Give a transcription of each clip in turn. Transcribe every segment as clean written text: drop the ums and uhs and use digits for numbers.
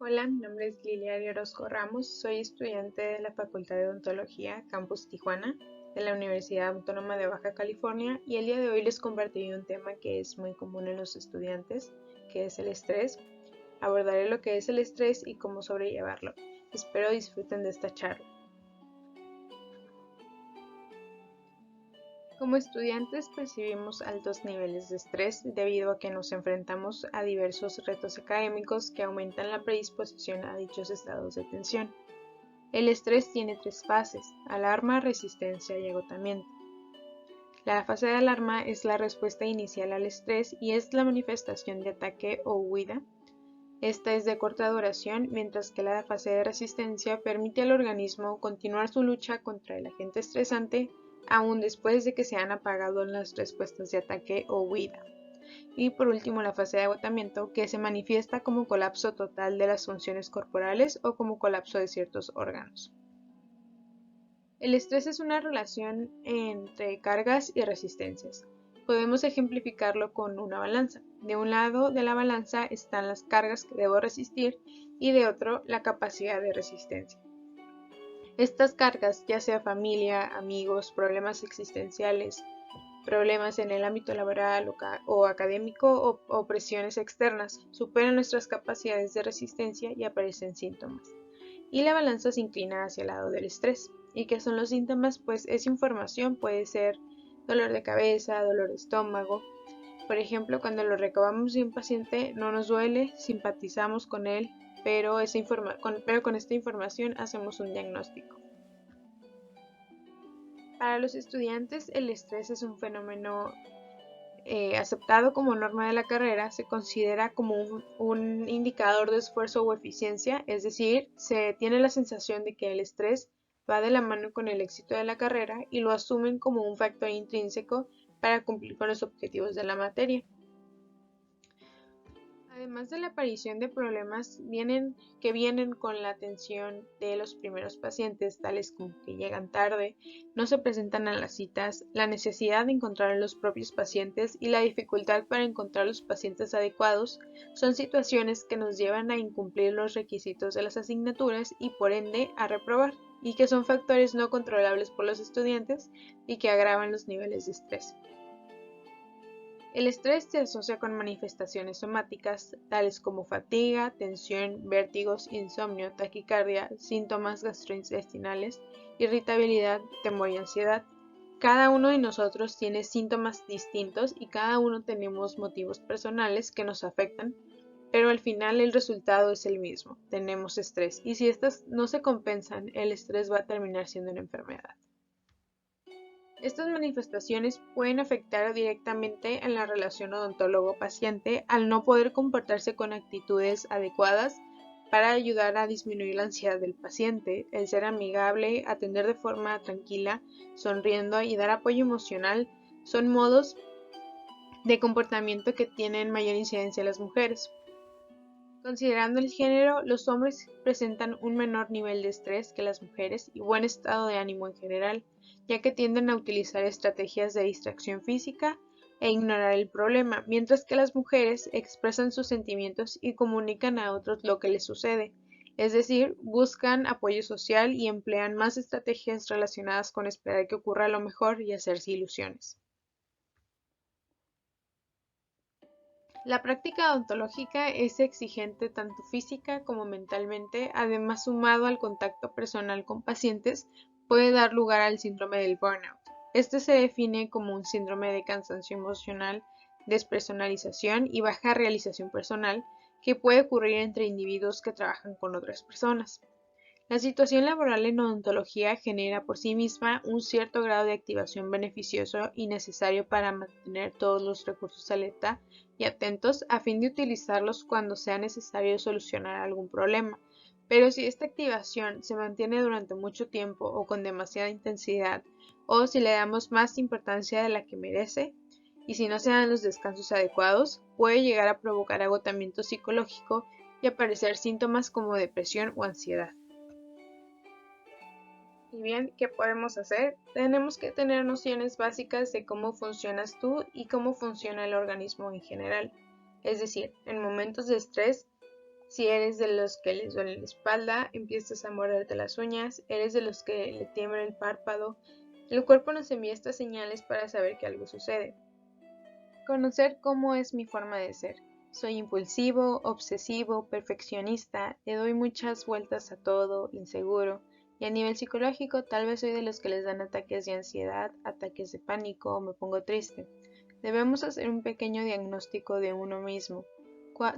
Hola, mi nombre es Lilia Orozco Ramos, soy estudiante de la Facultad de Odontología Campus Tijuana de la Universidad Autónoma de Baja California y el día de hoy les compartiré un tema que es muy común en los estudiantes, que es el estrés. Abordaré lo que es el estrés y cómo sobrellevarlo. Espero disfruten de esta charla. Como estudiantes percibimos altos niveles de estrés debido a que nos enfrentamos a diversos retos académicos que aumentan la predisposición a dichos estados de tensión. El estrés tiene tres fases: alarma, resistencia y agotamiento. La fase de alarma es la respuesta inicial al estrés y es la manifestación de ataque o huida. Esta es de corta duración, mientras que la fase de resistencia permite al organismo continuar su lucha contra el agente estresante aún después de que se han apagado las respuestas de ataque o huida. Y por último, la fase de agotamiento, que se manifiesta como colapso total de las funciones corporales o como colapso de ciertos órganos. El estrés es una relación entre cargas y resistencias. Podemos ejemplificarlo con una balanza. De un lado de la balanza están las cargas que debo resistir y de otro la capacidad de resistencia. Estas cargas, ya sea familia, amigos, problemas existenciales, problemas en el ámbito laboral o académico o presiones externas, superan nuestras capacidades de resistencia y aparecen síntomas. Y la balanza se inclina hacia el lado del estrés. ¿Y qué son los síntomas? Pues esa información puede ser dolor de cabeza, dolor de estómago. Por ejemplo, cuando lo recabamos de un paciente no nos duele, simpatizamos con él, pero con esta información hacemos un diagnóstico. Para los estudiantes, el estrés es un fenómeno aceptado como norma de la carrera. Se considera como un indicador de esfuerzo o eficiencia, es decir, se tiene la sensación de que el estrés va de la mano con el éxito de la carrera y lo asumen como un factor intrínseco para cumplir con los objetivos de la materia. Además de la aparición de problemas que vienen con la atención de los primeros pacientes, tales como que llegan tarde, no se presentan a las citas, la necesidad de encontrar a los propios pacientes y la dificultad para encontrar los pacientes adecuados, son situaciones que nos llevan a incumplir los requisitos de las asignaturas y por ende a reprobar, y que son factores no controlables por los estudiantes y que agravan los niveles de estrés. El estrés se asocia con manifestaciones somáticas tales como fatiga, tensión, vértigos, insomnio, taquicardia, síntomas gastrointestinales, irritabilidad, temor y ansiedad. Cada uno de nosotros tiene síntomas distintos y cada uno tenemos motivos personales que nos afectan, pero al final el resultado es el mismo: tenemos estrés, y si estas no se compensan, el estrés va a terminar siendo una enfermedad. Estas manifestaciones pueden afectar directamente en la relación odontólogo-paciente al no poder comportarse con actitudes adecuadas para ayudar a disminuir la ansiedad del paciente. El ser amigable, atender de forma tranquila, sonriendo y dar apoyo emocional son modos de comportamiento que tienen mayor incidencia en las mujeres. Considerando el género, los hombres presentan un menor nivel de estrés que las mujeres y buen estado de ánimo en general, ya que tienden a utilizar estrategias de distracción física e ignorar el problema, mientras que las mujeres expresan sus sentimientos y comunican a otros lo que les sucede, es decir, buscan apoyo social y emplean más estrategias relacionadas con esperar que ocurra lo mejor y hacerse ilusiones. La práctica odontológica es exigente tanto física como mentalmente, además sumado al contacto personal con pacientes, puede dar lugar al síndrome del burnout. Este se define como un síndrome de cansancio emocional, despersonalización y baja realización personal que puede ocurrir entre individuos que trabajan con otras personas. La situación laboral en odontología genera por sí misma un cierto grado de activación beneficioso y necesario para mantener todos los recursos alerta y atentos a fin de utilizarlos cuando sea necesario solucionar algún problema. Pero si esta activación se mantiene durante mucho tiempo o con demasiada intensidad, o si le damos más importancia de la que merece, y si no se dan los descansos adecuados, puede llegar a provocar agotamiento psicológico y aparecer síntomas como depresión o ansiedad. Y bien, ¿qué podemos hacer? Tenemos que tener nociones básicas de cómo funcionas tú y cómo funciona el organismo en general. Es decir, en momentos de estrés, Si eres de los que les duele la espalda, empiezas a morderte las uñas, eres de los que le tiembla el párpado, el cuerpo nos envía estas señales para saber que algo sucede. Conocer cómo es mi forma de ser. Soy impulsivo, obsesivo, perfeccionista, le doy muchas vueltas a todo, inseguro, y a nivel psicológico tal vez soy de los que les dan ataques de ansiedad, ataques de pánico o me pongo triste. Debemos hacer un pequeño diagnóstico de uno mismo,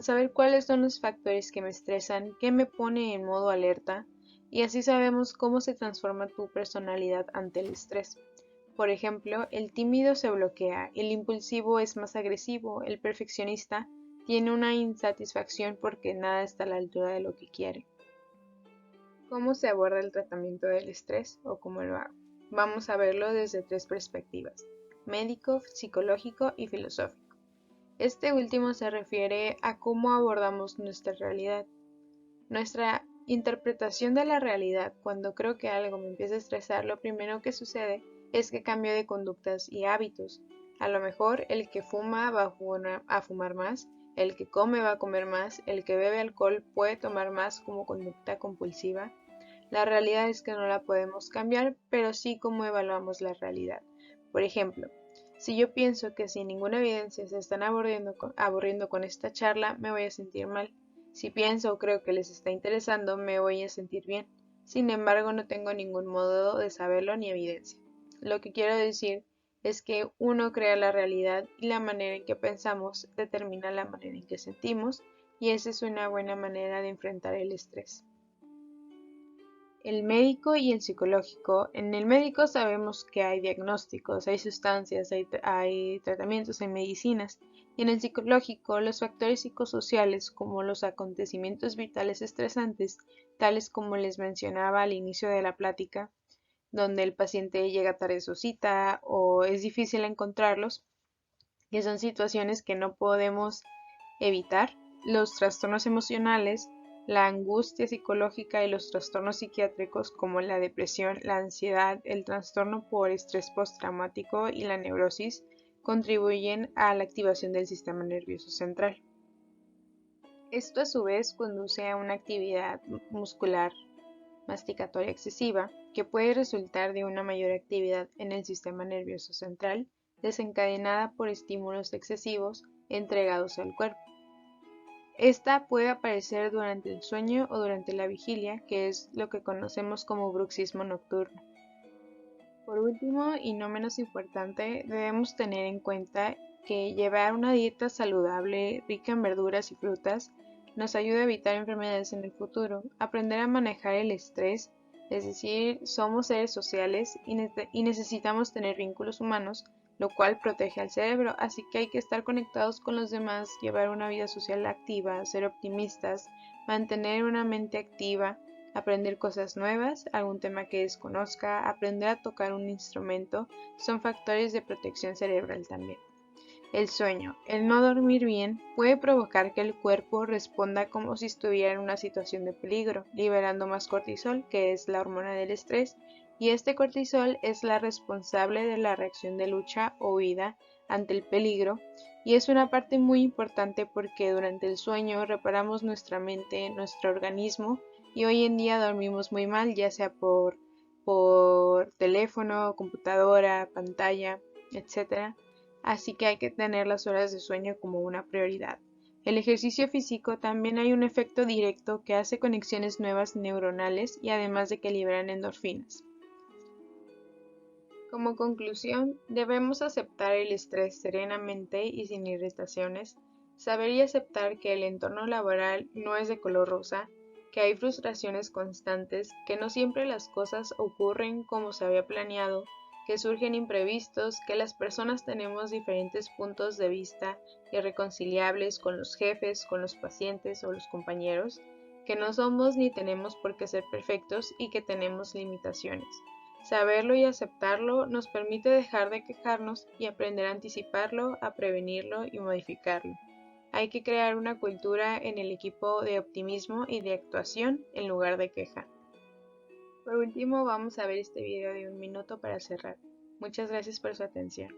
saber cuáles son los factores que me estresan, qué me pone en modo alerta, y así sabemos cómo se transforma tu personalidad ante el estrés. Por ejemplo, el tímido se bloquea, el impulsivo es más agresivo, el perfeccionista tiene una insatisfacción porque nada está a la altura de lo que quiere. ¿Cómo se aborda el tratamiento del estrés o cómo lo hago? Vamos a verlo desde 3 perspectivas: médico, psicológico y filosófico. Este último se refiere a cómo abordamos nuestra realidad. Nuestra interpretación de la realidad. Cuando creo que algo me empieza a estresar, lo primero que sucede es que cambio de conductas y hábitos. A lo mejor el que fuma va a fumar más, el que come va a comer más, el que bebe alcohol puede tomar más como conducta compulsiva. La realidad es que no la podemos cambiar, pero sí cómo evaluamos la realidad. Por ejemplo, si yo pienso que sin ninguna evidencia se están aburriendo con esta charla, me voy a sentir mal. Si pienso o creo que les está interesando, me voy a sentir bien. Sin embargo, no tengo ningún modo de saberlo ni evidencia. Lo que quiero decir es que uno crea la realidad y la manera en que pensamos determina la manera en que sentimos, y esa es una buena manera de enfrentar el estrés. El médico y el psicológico. En el médico sabemos que hay diagnósticos, hay sustancias, hay tratamientos, hay medicinas. Y en el psicológico, los factores psicosociales como los acontecimientos vitales estresantes, tales como les mencionaba al inicio de la plática, donde el paciente llega tarde a su cita o es difícil encontrarlos, que son situaciones que no podemos evitar. Los trastornos emocionales, la angustia psicológica y los trastornos psiquiátricos como la depresión, la ansiedad, el trastorno por estrés postraumático y la neurosis contribuyen a la activación del sistema nervioso central. Esto a su vez conduce a una actividad muscular masticatoria excesiva que puede resultar de una mayor actividad en el sistema nervioso central desencadenada por estímulos excesivos entregados al cuerpo. Esta puede aparecer durante el sueño o durante la vigilia, que es lo que conocemos como bruxismo nocturno. Por último, y no menos importante, debemos tener en cuenta que llevar una dieta saludable, rica en verduras y frutas, nos ayuda a evitar enfermedades en el futuro, aprender a manejar el estrés, es decir, somos seres sociales y necesitamos tener vínculos humanos, lo cual protege al cerebro, así que hay que estar conectados con los demás, llevar una vida social activa, ser optimistas, mantener una mente activa, aprender cosas nuevas, algún tema que desconozca, aprender a tocar un instrumento, son factores de protección cerebral también. El sueño, el no dormir bien, puede provocar que el cuerpo responda como si estuviera en una situación de peligro, liberando más cortisol, que es la hormona del estrés, y este cortisol es la responsable de la reacción de lucha o huida ante el peligro, y es una parte muy importante porque durante el sueño reparamos nuestra mente, nuestro organismo, y hoy en día dormimos muy mal, ya sea por teléfono, computadora, pantalla, etc. Así que hay que tener las horas de sueño como una prioridad. El ejercicio físico también hay un efecto directo que hace conexiones nuevas neuronales y además de que liberan endorfinas. Como conclusión, debemos aceptar el estrés serenamente y sin irritaciones, saber y aceptar que el entorno laboral no es de color rosa, que hay frustraciones constantes, que no siempre las cosas ocurren como se había planeado, que surgen imprevistos, que las personas tenemos diferentes puntos de vista irreconciliables con los jefes, con los pacientes o los compañeros, que no somos ni tenemos por qué ser perfectos y que tenemos limitaciones. Saberlo y aceptarlo nos permite dejar de quejarnos y aprender a anticiparlo, a prevenirlo y modificarlo. Hay que crear una cultura en el equipo de optimismo y de actuación en lugar de queja. Por último, vamos a ver este video de 1 minuto para cerrar. Muchas gracias por su atención.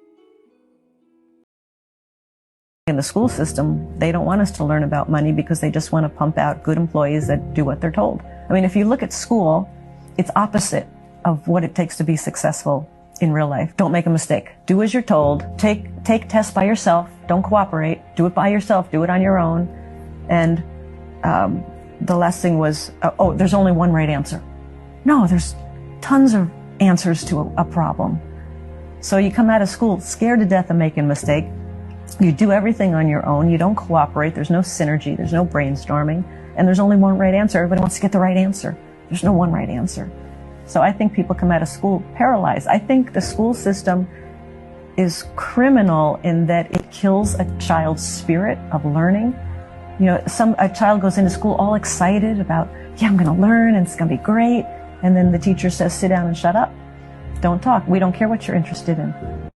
in the school system, they don't want us to learn about money because they just want to pump out good employees that do what they're told. I mean, if you look at school, it's opposite of what it takes to be successful in real life. Don't make a mistake. Do as you're told. Take tests by yourself. Don't cooperate. Do it by yourself. Do it on your own. And the last thing was, there's only one right answer. No, there's tons of answers to a problem. So you come out of school scared to death of making a mistake. You do everything on your own. You don't cooperate. There's no synergy. There's no brainstorming. And there's only one right answer. Everybody wants to get the right answer. There's no one right answer. So I think people come out of school paralyzed. I think the school system is criminal in that it kills a child's spirit of learning. You know, a child goes into school all excited about, yeah, I'm going to learn and it's going to be great. And then the teacher says, sit down and shut up. Don't talk. We don't care what you're interested in.